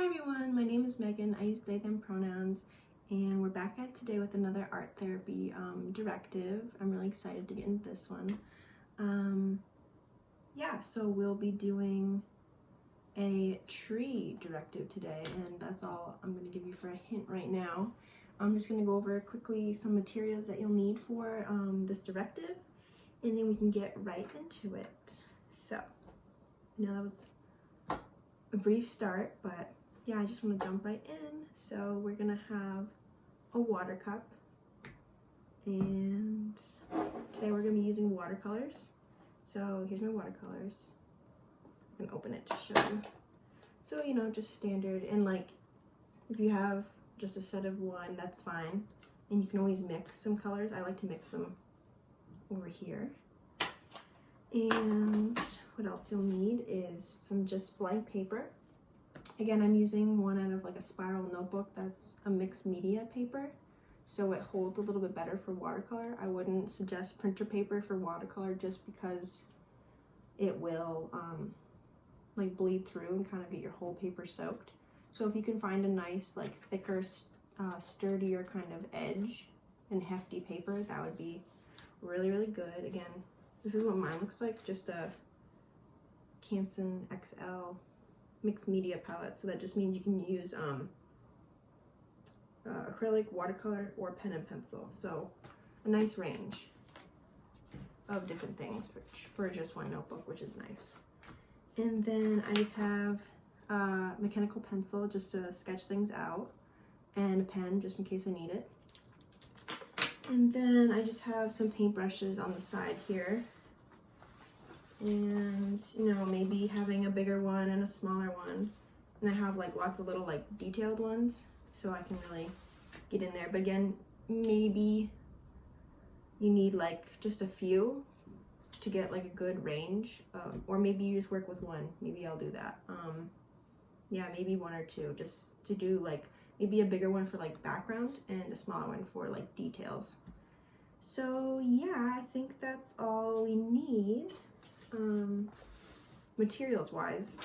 everyone, my name is Megan. I use they, them pronouns, and we're back at today with another art therapy directive. I'm really excited to get into this one. So we'll be doing a tree directive today, and that's all I'm going to give you for a hint right now. I'm just going to go over quickly some materials that you'll need for this directive, and then we can get right into it. So, I know that was a brief start, but yeah, I just want to jump right in. So we're gonna have a water cup, and today we're gonna be using watercolors. So here's my watercolors. I'm gonna open it to show you. So, you know, just standard, and like if you have just a set of one, that's fine. And you can always mix some colors. I like to mix them over here. And what else you'll need is some just blank paper. Again, I'm using one out of like a spiral notebook that's a mixed media paper, so it holds a little bit better for watercolor. I wouldn't suggest printer paper for watercolor just because it will like bleed through and kind of get your whole paper soaked. So if you can find a nice like thicker, sturdier kind of edge and hefty paper, that would be really, really good. Again, this is what mine looks like, just a Canson XL mixed media palette. So that just means you can use acrylic, watercolor, or pen and pencil. So a nice range of different things for just one notebook, which is nice. And then I just have a mechanical pencil just to sketch things out, and a pen just in case I need it. And then I just have some paintbrushes on the side here. And, you know, maybe having a bigger one and a smaller one. And I have like lots of little like detailed ones, so I can really get in there. But again, maybe you need like just a few to get like a good range. Or maybe you just work with one. Maybe I'll do that. Yeah, maybe one or two, just to do like maybe a bigger one for like background and a smaller one for like details. So yeah, I think that's all we need materials wise.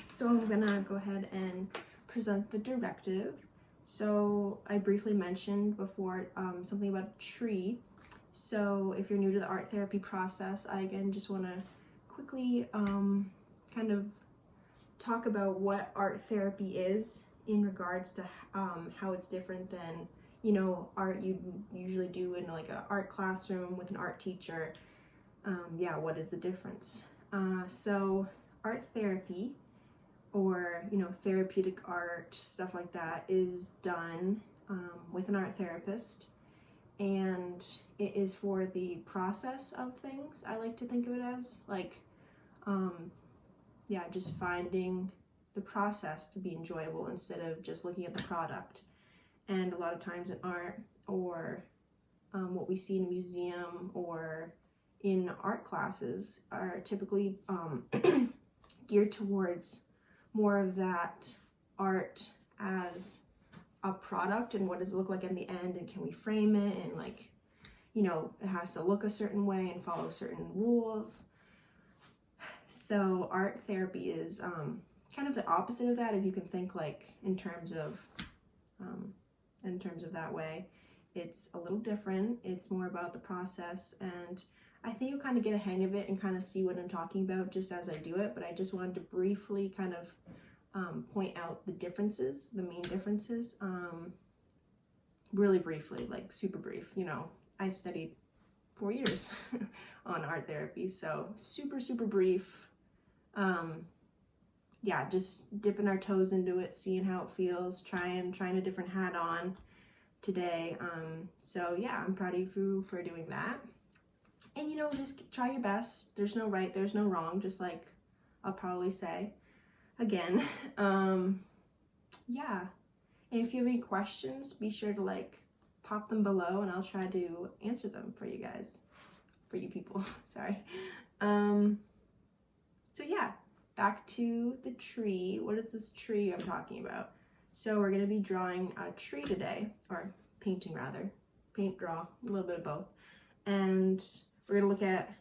So I'm gonna go ahead and present the directive. So I briefly mentioned before something about a tree. So if you're new to the art therapy process, I again just want to quickly kind of talk about what art therapy is in regards to how it's different than, you know, art you usually do in like an art classroom with an art teacher. Yeah, what is the difference? So art therapy, or, you know, therapeutic art, stuff like that, is done with an art therapist, and it is for the process of things. I like to think of it as like, yeah, just finding the process to be enjoyable instead of just looking at the product. And a lot of times in art, or what we see in a museum or in art classes, are typically geared towards more of that art as a product, and what does it look like in the end, and can we frame it, and like, you know, it has to look a certain way and follow certain rules. So art therapy is kind of the opposite of that, if you can think like in terms of that way. It's a little different. It's more about the process, and I think you'll kind of get a hang of it and kind of see what I'm talking about just as I do it, but I just wanted to briefly kind of point out the differences, the main differences, really briefly, like super brief. You know, I studied 4 years on art therapy, so super, super brief. Yeah, just dipping our toes into it, seeing how it feels, trying a different hat on today. So yeah, I'm proud of you for doing that. And, you know, just try your best. There's no right, there's no wrong, just like I'll probably say again. Yeah. And if you have any questions, be sure to like pop them below, and I'll try to answer them for you guys, for you people. Sorry. So yeah, back to the tree. What is this tree I'm talking about? So we're going to be drawing a tree today, or painting rather. Paint, draw, a little bit of both. And we're going to look at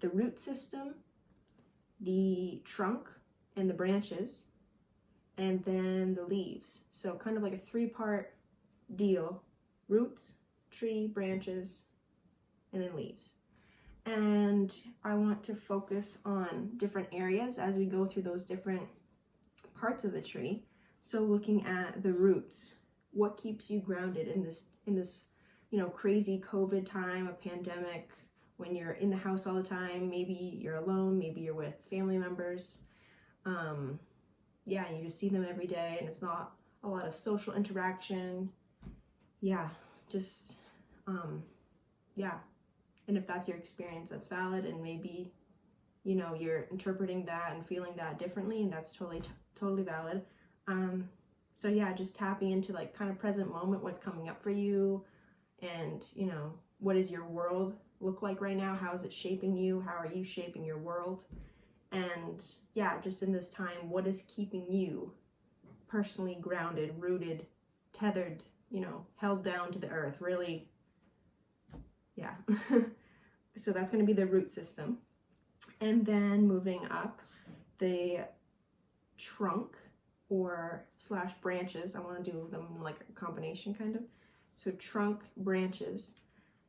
the root system, the trunk and the branches, and then the leaves. So kind of like a three-part deal: roots, tree, branches, and then leaves. And I want to focus on different areas as we go through those different parts of the tree. So looking at the roots, what keeps you grounded in this crazy COVID time, a pandemic, when you're in the house all the time? Maybe you're alone, maybe you're with family members. You just see them every day and it's not a lot of social interaction. And if that's your experience, that's valid, and maybe you're interpreting that and feeling that differently, and that's totally valid. Just tapping into like kind of present moment, what's coming up for you, and what does your world look like right now? How is it shaping you? How are you shaping your world? And just in this time, what is keeping you personally grounded, rooted, tethered, held down to the earth, really? So that's going to be the root system. And then moving up, the trunk or / branches. I want to do them like a combination kind of. So trunk, branches,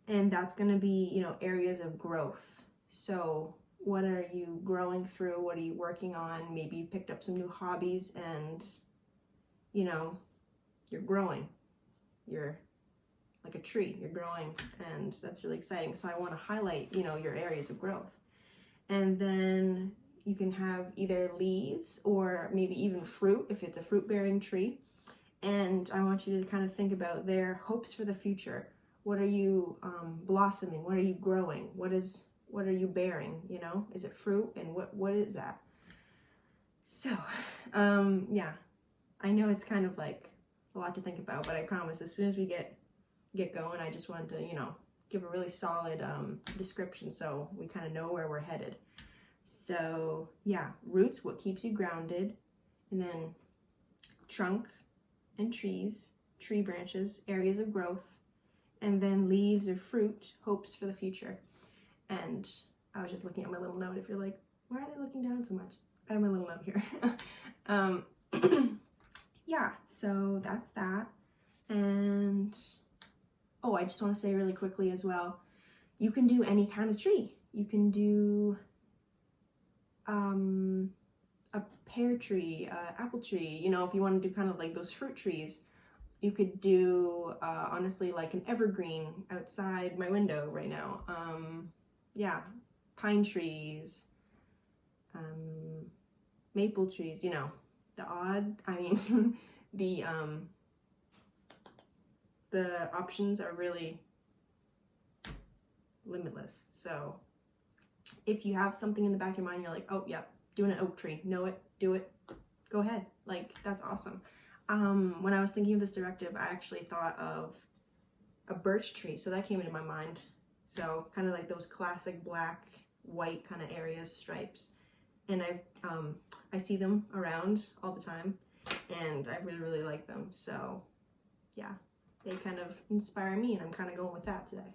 and that's going to be, areas of growth. So what are you growing through? What are you working on? Maybe you picked up some new hobbies and, you're growing. You're like a tree, you're growing, and that's really exciting. So I want to highlight, your areas of growth. And then you can have either leaves or maybe even fruit if it's a fruit-bearing tree. And I want you to kind of think about their hopes for the future. What are you blossoming? What are you growing? What are you bearing? Is it fruit? And what is that? So, I know it's kind of like a lot to think about, but I promise as soon as we get going, I just wanted to, give a really solid description so we kind of know where we're headed. So roots, what keeps you grounded, and then trunk and trees, tree branches, areas of growth, and then leaves or fruit, hopes for the future. And I was just looking at my little note. If you're like, why are they looking down so much? I have my little note here. So that's that. And I just want to say really quickly as well, you can do any kind of tree. You can do a pear tree, apple tree, if you want to do kind of like those fruit trees. You could do, honestly, like an evergreen outside my window right now. Pine trees, maple trees, the options are really limitless. So if you have something in the back of your mind, you're like, doing an oak tree, know it, do it, go ahead. Like, that's awesome. When I was thinking of this directive, I actually thought of a birch tree. So that came into my mind. So kind of like those classic black, white kind of areas, stripes. And I see them around all the time, and I really, really like them. So they kind of inspire me, and I'm kind of going with that today.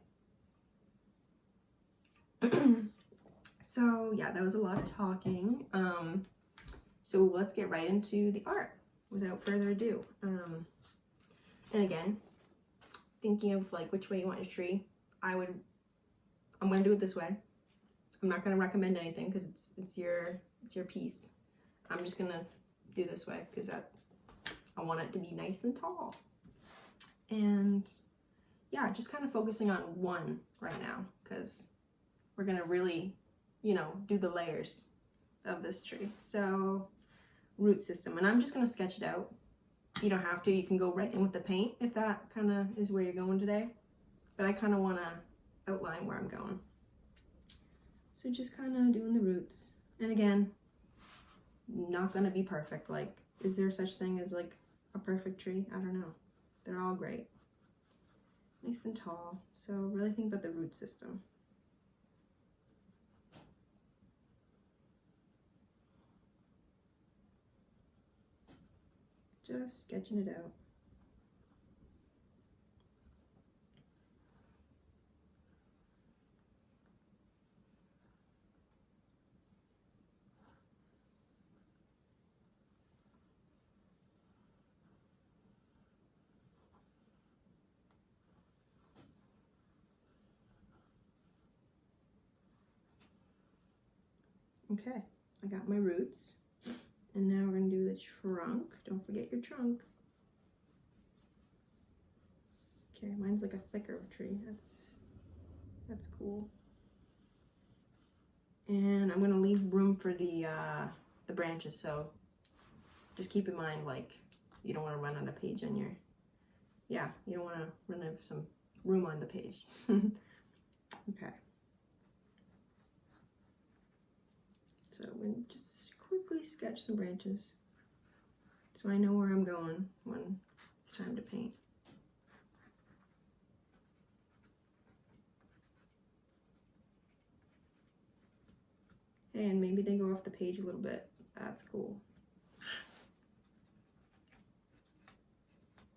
So that was a lot of talking. So let's get right into the art without further ado. And again, thinking of like which way you want your tree, I'm gonna do it this way. I'm not gonna recommend anything because it's your piece. I'm just gonna do this way because I want it to be nice and tall. And just kind of focusing on one right now because we're gonna really, do the layers of this tree. So root system, and I'm just gonna sketch it out. You don't have to, you can go right in with the paint if that kind of is where you're going today, but I kind of want to outline where I'm going. So just kind of doing the roots. And again, not gonna be perfect. Like, is there such thing as like a perfect tree? I don't know. They're all great. Nice and tall. So really think about the root system. Just sketching it out. Okay, I got my roots. And now we're gonna do the trunk. Don't forget your trunk. Okay, mine's like a thicker tree. That's cool. And I'm gonna leave room for the branches, so just keep in mind, like, you don't want to run out of page on your, yeah, you don't want to run out of some room on the page. Okay. So I'm gonna just quickly sketch some branches so I know where I'm going when it's time to paint. And maybe they go off the page a little bit. That's cool.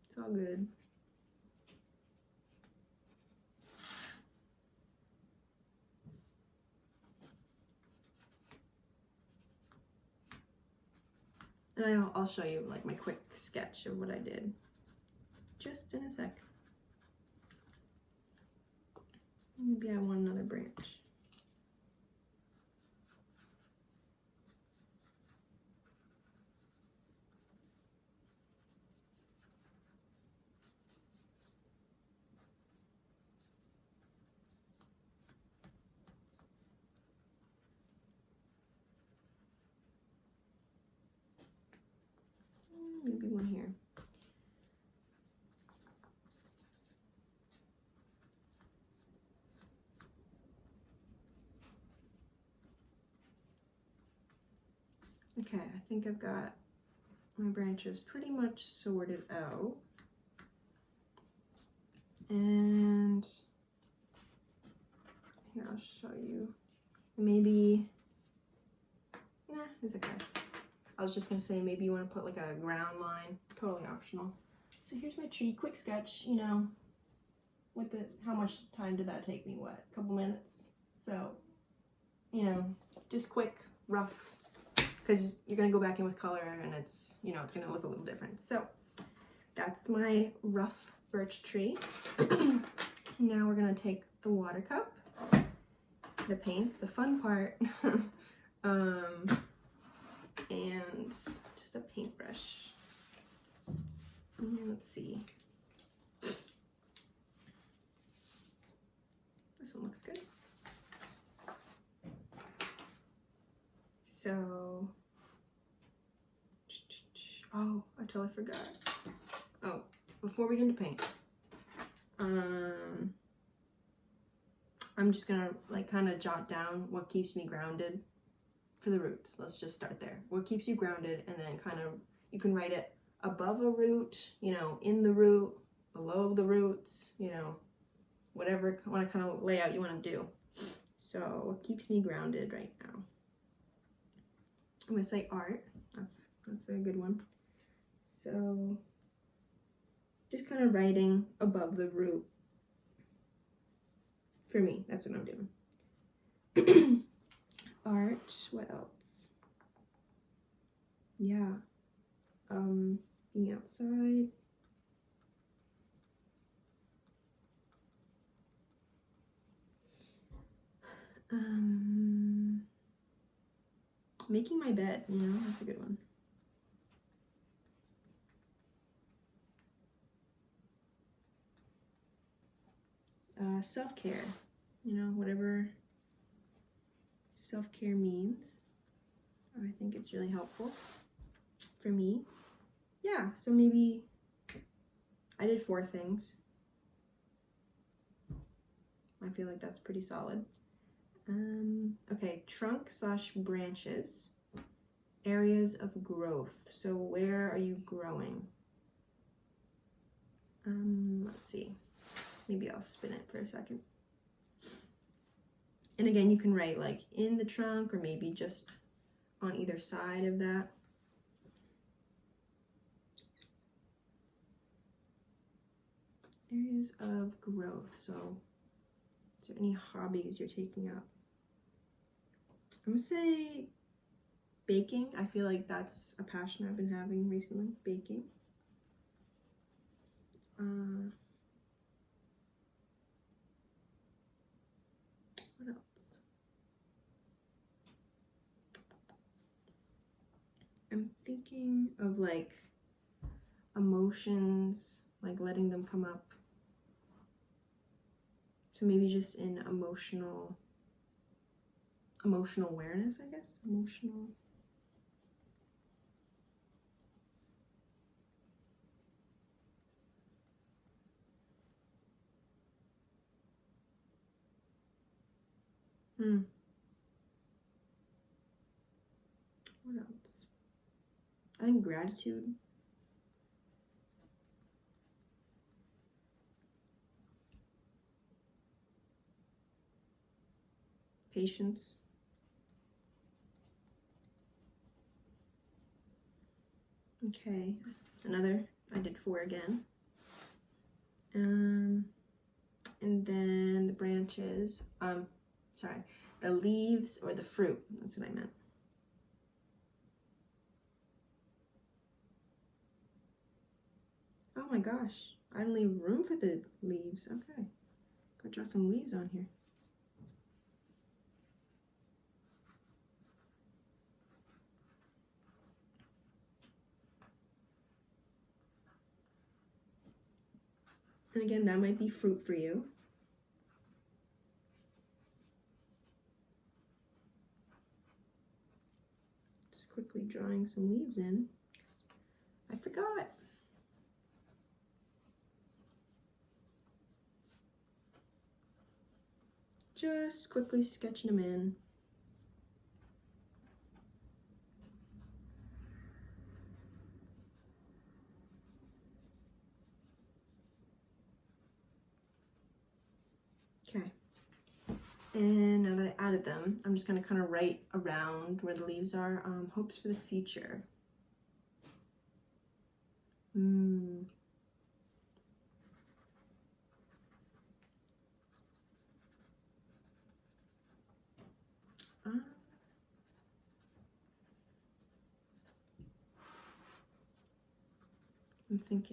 It's all good. And I'll show you like my quick sketch of what I did just in a sec. Maybe I want another branch. Maybe one here. Okay, I think I've got my branches pretty much sorted out. And here, I'll show you. Maybe, nah, it's okay. I was just gonna say maybe you want to put like a ground line, totally optional. So here's my tree, quick sketch, you know, with the, how much time did that take me? What, a couple minutes? So, you know, just quick, rough, because you're gonna go back in with color and it's, you know, it's gonna look a little different. So that's my rough birch tree. Now we're gonna take the water cup, the paints, the fun part, and just a paintbrush. And let's see. This one looks good. So, oh, I totally forgot. Oh, before we get into paint, I'm just gonna like kind of jot down what keeps me grounded for the roots. Let's just start there. What keeps you grounded, and then kind of, you can write it above a root, you know, in the root, below the roots, you know, whatever kind of layout you want to do. So what keeps me grounded right now? I'm gonna say art. That's a good one. So just kind of writing above the root. For me, that's what I'm doing. Art, what else? Yeah. Being outside. Making my bed, you know, that's a good one. Self-care, you know, whatever self-care means. I think it's really helpful for me. Yeah, so maybe I did 4 things. I feel like that's pretty solid. Okay, trunk / branches, areas of growth. So where are you growing? Let's see. Maybe I'll spin it for a second. And again, you can write like in the trunk or maybe just on either side of that. Areas of growth. So is there any hobbies you're taking up? I'm gonna say baking. I feel like that's a passion I've been having recently, baking. What else? thinking of like emotions, like letting them come up. So maybe just in emotional awareness, I guess. Emotional. What else? I think gratitude. Patience. Okay, another. I did 4 again. And then the branches. Sorry, the leaves or the fruit. That's what I meant. Oh my gosh, I didn't leave room for the leaves. Okay, go draw some leaves on here. And again, that might be fruit for you. Just quickly drawing some leaves in. I forgot. Just quickly sketching them in. Okay. And now that I added them, I'm just going to kind of write around where the leaves are. Hopes for the future.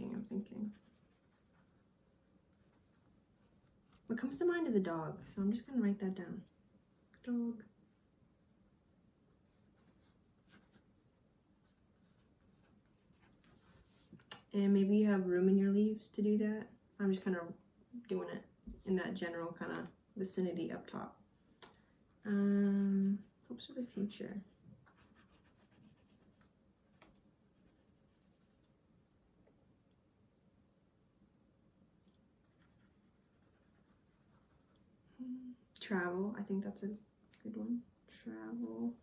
I'm thinking. What comes to mind is a dog, so I'm just going to write that down. Dog. And maybe you have room in your leaves to do that. I'm just kind of doing it in that general kind of vicinity up top. Hopes for the future. Travel, I think that's a good one. Travel.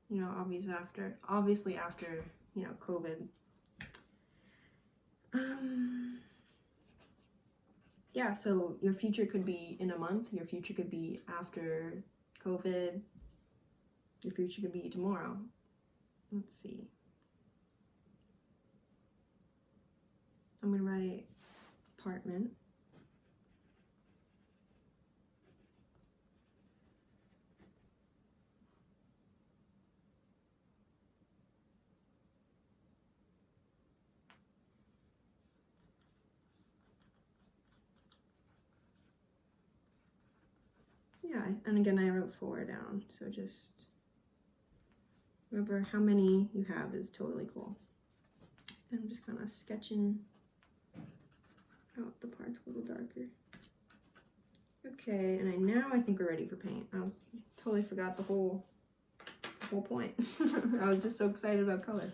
You know, obviously after, you know, COVID. Yeah, so your future could be in a month, your future could be after COVID, your future could be tomorrow. Let's see. I'm gonna write apartment. Yeah, and again, I wrote 4 down, so just remember how many you have is totally cool. And I'm just kind of sketching out the parts a little darker. Okay, and now I think we're ready for paint. Totally forgot the whole point. I was just so excited about color.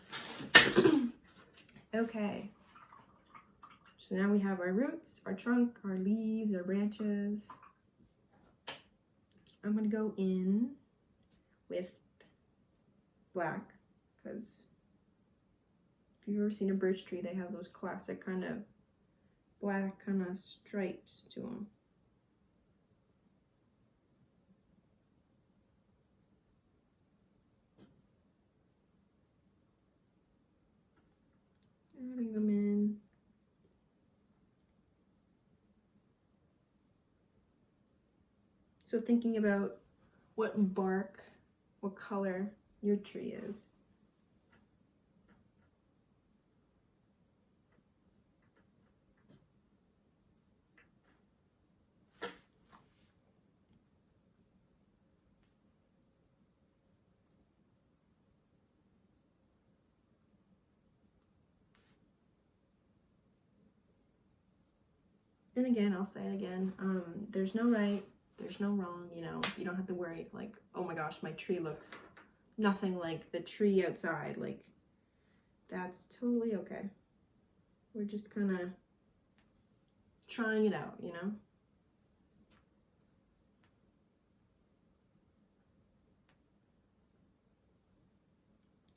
Okay. So now we have our roots, our trunk, our leaves, our branches. I'm gonna go in with black, because if you've ever seen a birch tree, they have those classic kind of black kind of stripes to them. Adding them in. So thinking about what bark, what color your tree is. And again, I'll say it again, there's no right, there's no wrong, you know. You don't have to worry like, oh my gosh, my tree looks nothing like the tree outside. Like, that's totally okay. We're just kind of trying it out, you know.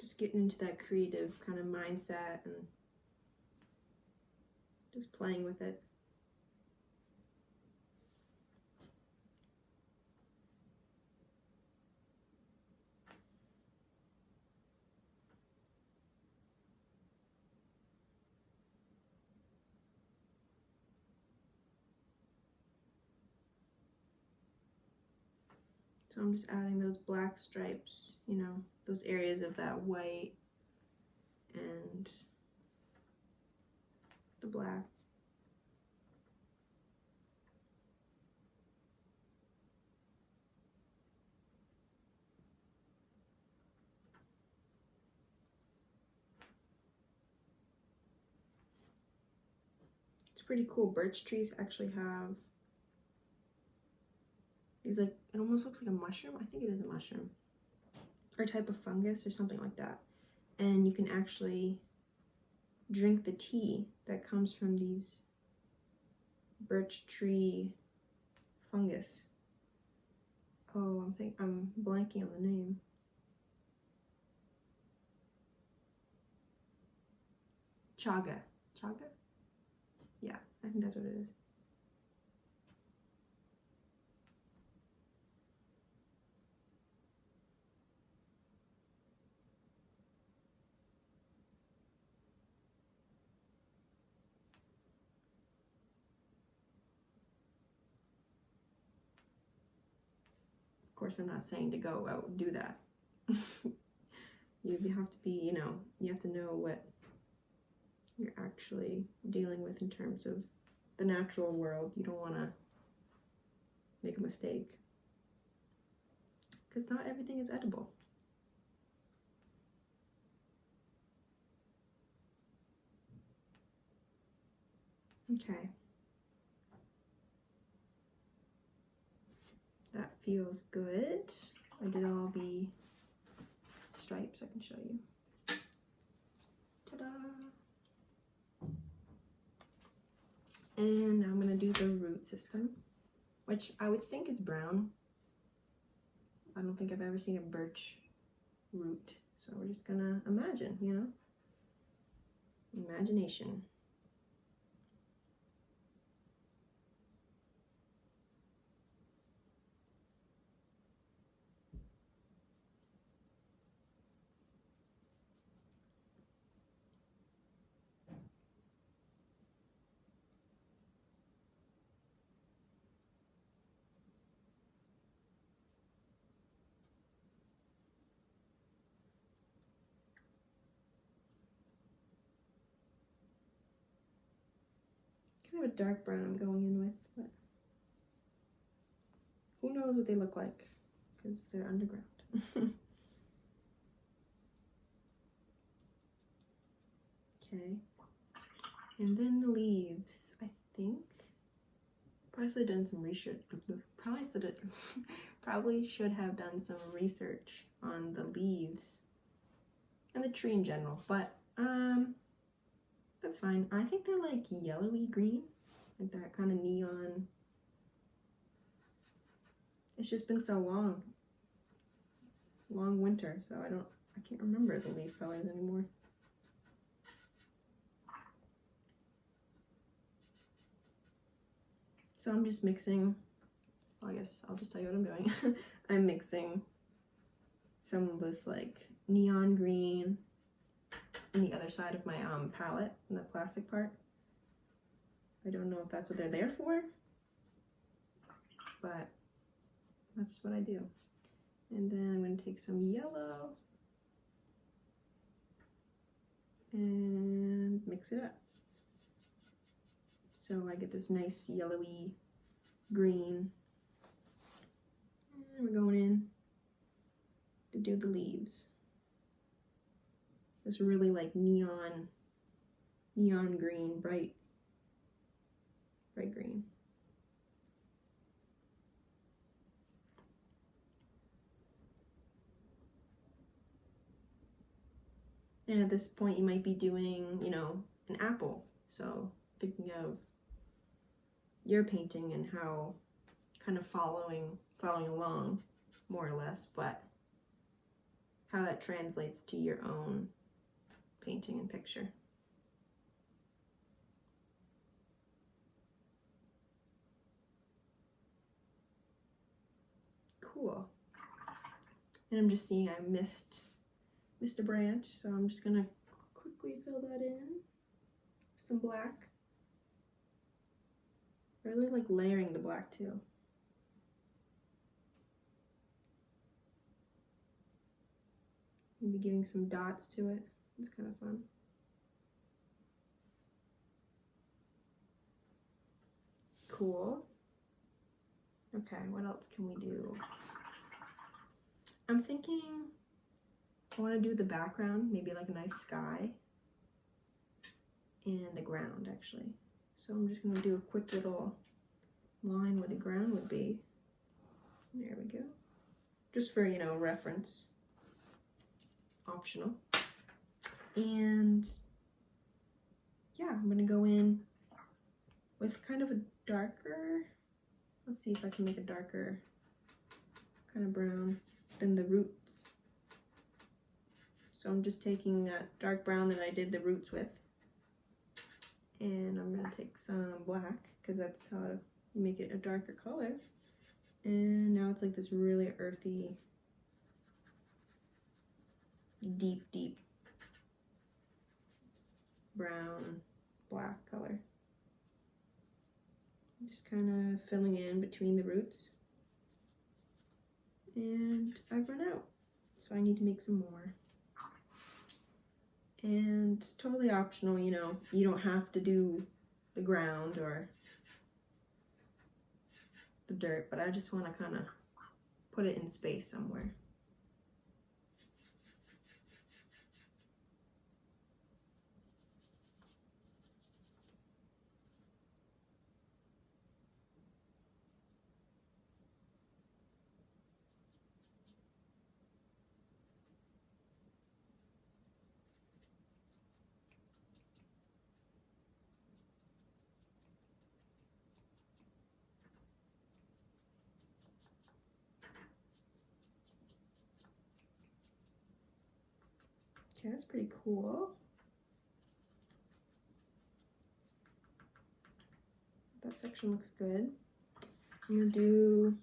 Just getting into that creative kind of mindset and just playing with it. So I'm just adding those black stripes, you know, those areas of that white and the black. It's pretty cool. Birch trees actually have these, like, it almost looks like a mushroom. I think it is a mushroom or a type of fungus or something like that. And you can actually drink the tea that comes from these birch tree fungus. Oh, I'm blanking on the name. Chaga. Chaga? Yeah, I think that's what it is. Of course, I'm not saying to go out and do that. You have to be, you know, you have to know what you're actually dealing with in terms of the natural world. You don't want to make a mistake, because not everything is edible. Okay. That feels good. I did all the stripes. I can show you. Ta-da! And now I'm going to do the root system, which I would think is brown. I don't think I've ever seen a birch root. So we're just going to imagine, you know? Imagination. Kind of a dark brown I'm going in with, but who knows what they look like, because they're underground. Okay, and then the leaves, I think. Probably should have done some research. Probably should have done some research on the leaves and the tree in general, but that's fine. I think they're like yellowy green, like that kind of neon. It's just been so long winter, so I can't remember the leaf colors anymore. So I'm just mixing, well, I guess I'll just tell you what I'm doing. I'm mixing some of this like neon green in the other side of my palette, in the plastic part. I don't know if that's what they're there for, but that's what I do. And then I'm going to take some yellow and mix it up. So I get this nice yellowy green. And we're going in to do the leaves. This really like neon green, bright bright green. And at this point you might be doing, you know, an apple. So thinking of your painting and how kind of following along more or less, but how that translates to your own painting and picture. Cool. And I'm just seeing I missed a branch, so I'm just gonna quickly fill that in. Some black. I really like layering the black too. Maybe giving some dots to it. It's kind of fun. Cool. Okay, what else can we do? I'm thinking I want to do the background, maybe like a nice sky, and the ground actually. So I'm just going to do a quick little line where the ground would be. There we go. Just for, you know, reference. Optional. And yeah, I'm going to go in with kind of a darker, let's see if I can make a darker kind of brown than the roots. So I'm just taking that dark brown that I did the roots with, and I'm going to take some black because that's how you make it a darker color. And now it's like this really earthy, deep brown black color. Just kind of filling in between the roots. And I've run out, so I need to make some more. And totally optional, you know, you don't have to do the ground or the dirt, but I just want to kind of put it in space somewhere. Okay, that's pretty cool. That section looks good. I'm gonna do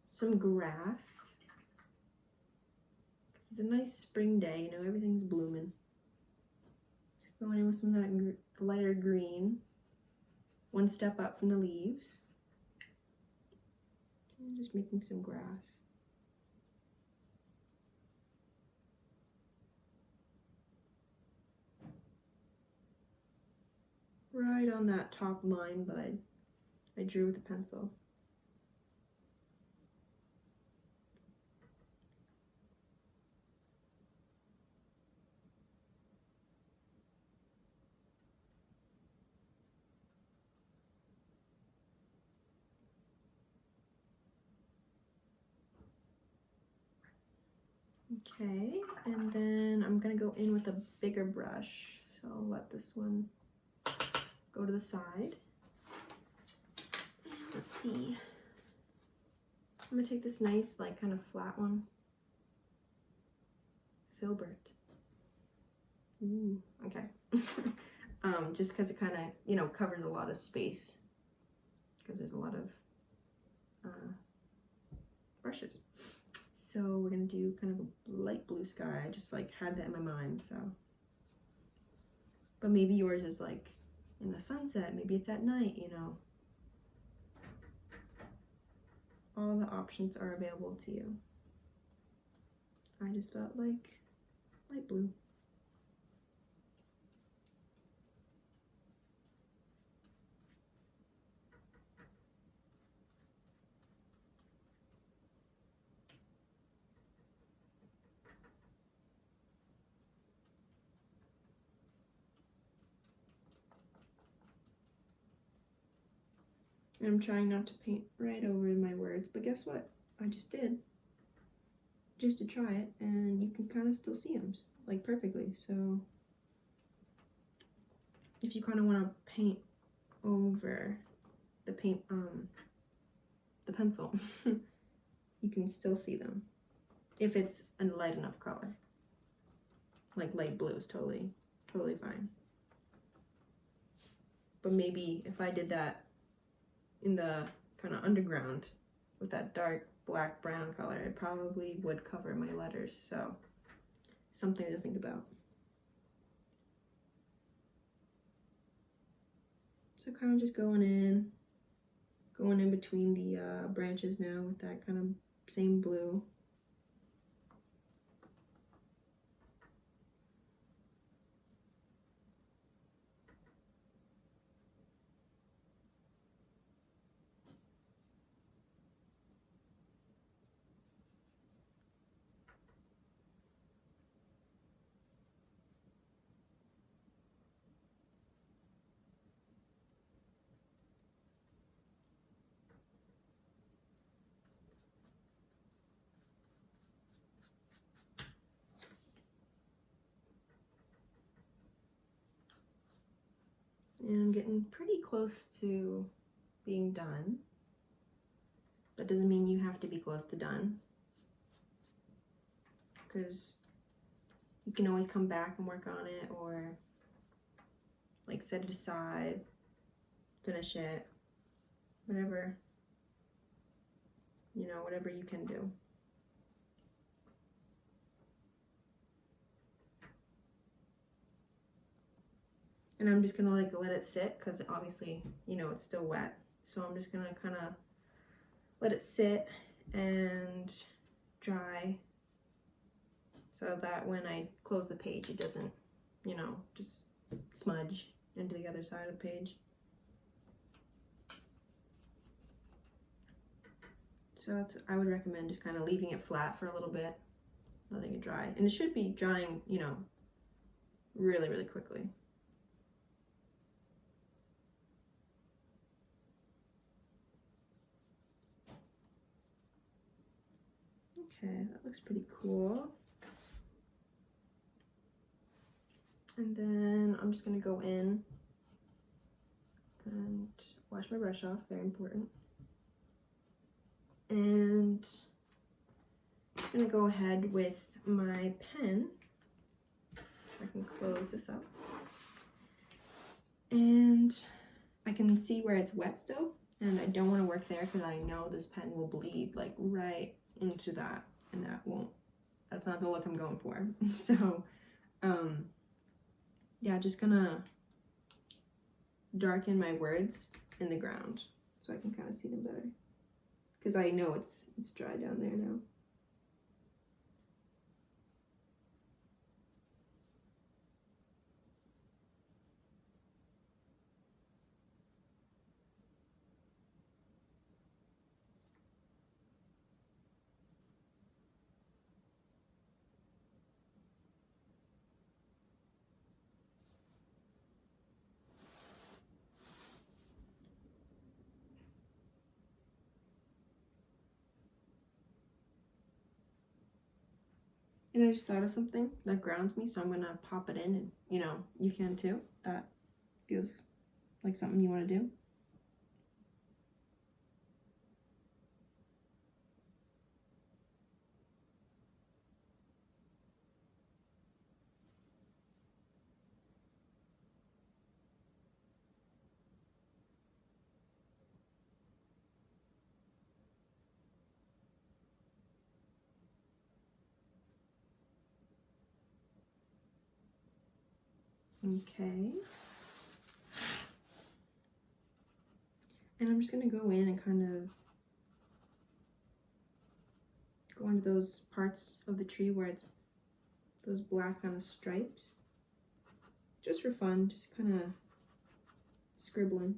some grass. It's a nice spring day, you know, everything's blooming. Just going in with some of that lighter green, one step up from the leaves. And just making some grass. Right on that top line that I drew with a pencil. Okay, and then I'm gonna go in with a bigger brush. So I'll let this one go to the side. Let's see. I'm gonna take this nice, like, kind of flat one. Filbert. Ooh, okay. Just because it kind of, you know, covers a lot of space. Because there's a lot of brushes. So we're gonna do kind of a light blue sky. I just like had that in my mind, so. But maybe yours is like in the sunset, maybe it's at night, you know. All the options are available to you. I just felt like light blue. And I'm trying not to paint right over my words, but guess what? I just did. Just to try it, and you can kind of still see them, like, perfectly. So if you kind of want to paint over the pencil, you can still see them if it's a light enough color. Like light blue is totally fine. But maybe if I did that in the kind of underground with that dark black brown color, it probably would cover my letters. So something to think about. So kind of just going in between the branches now with that kind of same blue. And I'm getting pretty close to being done. That doesn't mean you have to be close to done, because you can always come back and work on it, or like set it aside, finish it, whatever, you know, whatever you can do. And I'm just gonna like let it sit, because obviously, you know, it's still wet. So I'm just gonna kind of let it sit and dry, so that when I close the page, it doesn't, you know, just smudge into the other side of the page. So that's, I would recommend just kind of leaving it flat for a little bit, letting it dry. And it should be drying, you know, really, really quickly. Okay, that looks pretty cool. And then I'm just gonna go in and wash my brush off, very important. And I'm just gonna go ahead with my pen. I can close this up. And I can see where it's wet still, and I don't want to work there because I know this pen will bleed like right into that, and that's not the look I'm going for. So yeah, just gonna darken my words in the ground so I can kind of see them better, because I know it's dry down there now. And I just thought of something that grounds me, so I'm gonna pop it in, and you know, you can too. That feels like something you want to do. Okay. And I'm just gonna go in and kind of go into those parts of the tree where it's those black kind of stripes. Just for fun, just kind of scribbling.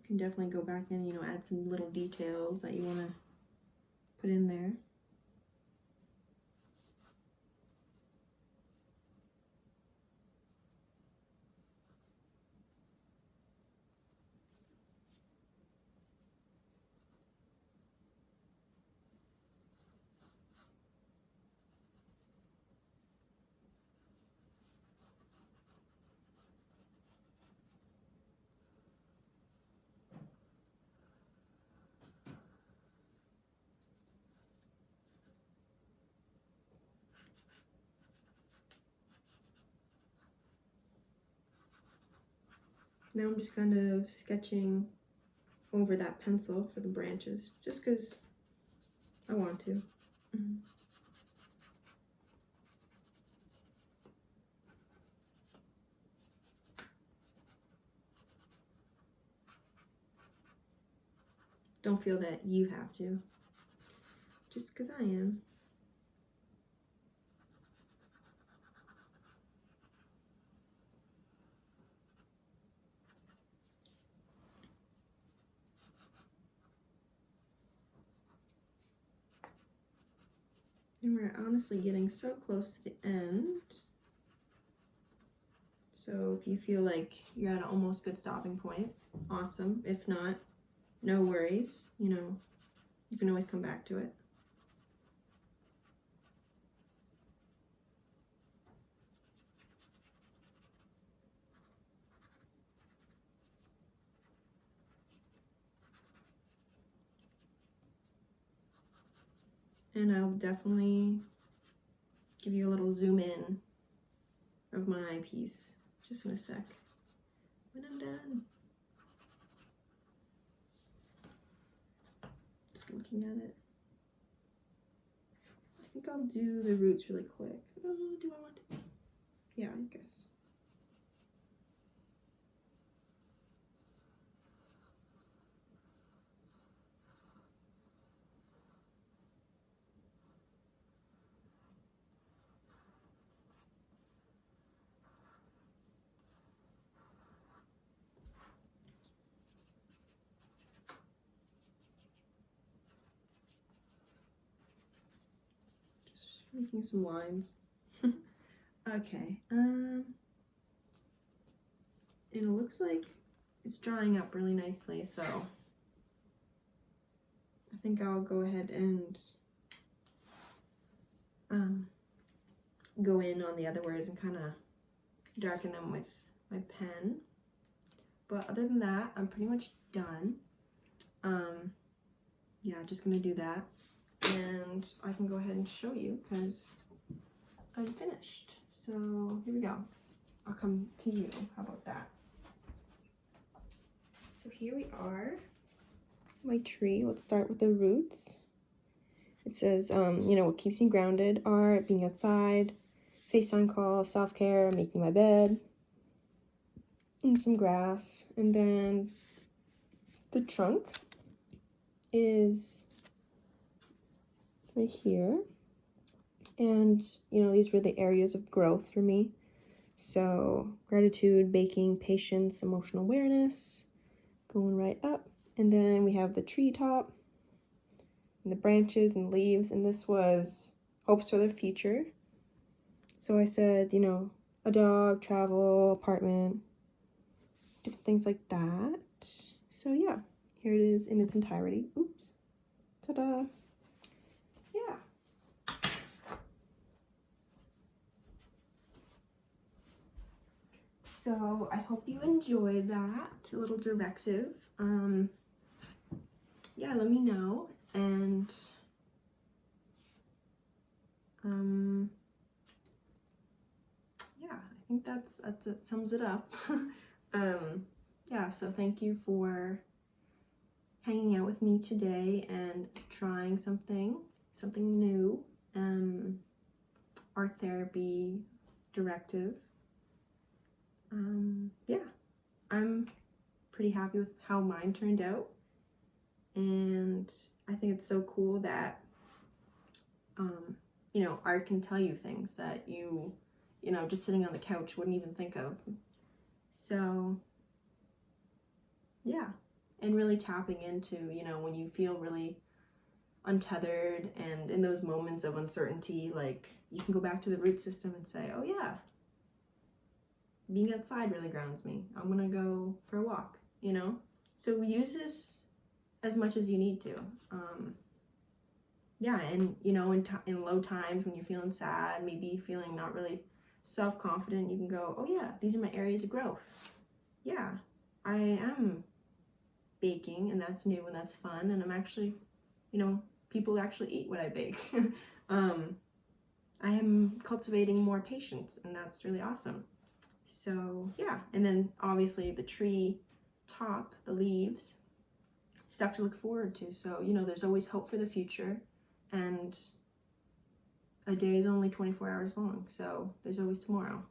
can definitely go back and, you know, add some little details that you want to put in there. Now I'm just kind of sketching over that pencil for the branches, just because I want to. Don't feel that you have to, just because I am. And we're honestly getting so close to the end. So if you feel like you're at an almost good stopping point, awesome. If not, no worries. You know, you can always come back to it. And I'll definitely give you a little zoom in of my eyepiece just in a sec when I'm done. Just looking at it. I think I'll do the roots really quick. Oh, do I want to? Yeah, I guess. Making some lines. Okay, and it looks like it's drying up really nicely, so I think I'll go ahead and go in on the other words and kind of darken them with my pen. But other than that, I'm pretty much done. Yeah, just gonna do that. And I can go ahead and show you because I'm finished. So here we go. I'll come to you. How about that? So here we are. My tree. Let's start with the roots. It says, you know, what keeps me grounded are being outside, FaceTime call, self-care, making my bed, and some grass. And then the trunk is right here. And, you know, these were the areas of growth for me. So gratitude, baking, patience, emotional awareness, going right up. And then we have the tree top and the branches and leaves. And this was hopes for the future. So I said, you know, a dog, travel, apartment, different things like that. So yeah, here it is in its entirety. Oops. Ta-da. Yeah. So I hope you enjoy that little directive. Yeah, let me know. And yeah, I think that's it, sums it up. Yeah, so thank you for hanging out with me today and trying something new. Art therapy directive. Yeah, I'm pretty happy with how mine turned out, and I think it's so cool that you know, art can tell you things that you know, just sitting on the couch wouldn't even think of. So yeah, and really tapping into, you know, when you feel really untethered and in those moments of uncertainty, like you can go back to the root system and say, oh yeah, being outside really grounds me. I'm gonna go for a walk, you know? So use this as much as you need to. Yeah, and you know, in low times when you're feeling sad, maybe feeling not really self-confident, you can go, oh yeah, these are my areas of growth. Yeah, I am baking and that's new and that's fun, and I'm actually, you know, people actually eat what I bake. I am cultivating more patience and that's really awesome. So yeah, and then obviously the tree top, the leaves, stuff to look forward to. So, you know, there's always hope for the future, and a day is only 24 hours long, so there's always tomorrow.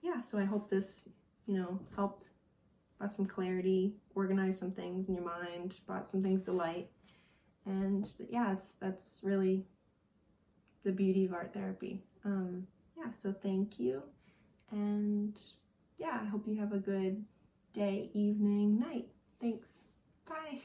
Yeah, so I hope this, you know, helped, brought some clarity, organized some things in your mind, brought some things to light. And yeah, that's really the beauty of art therapy. Yeah, so thank you. And yeah, I hope you have a good day, evening, night. Thanks. Bye.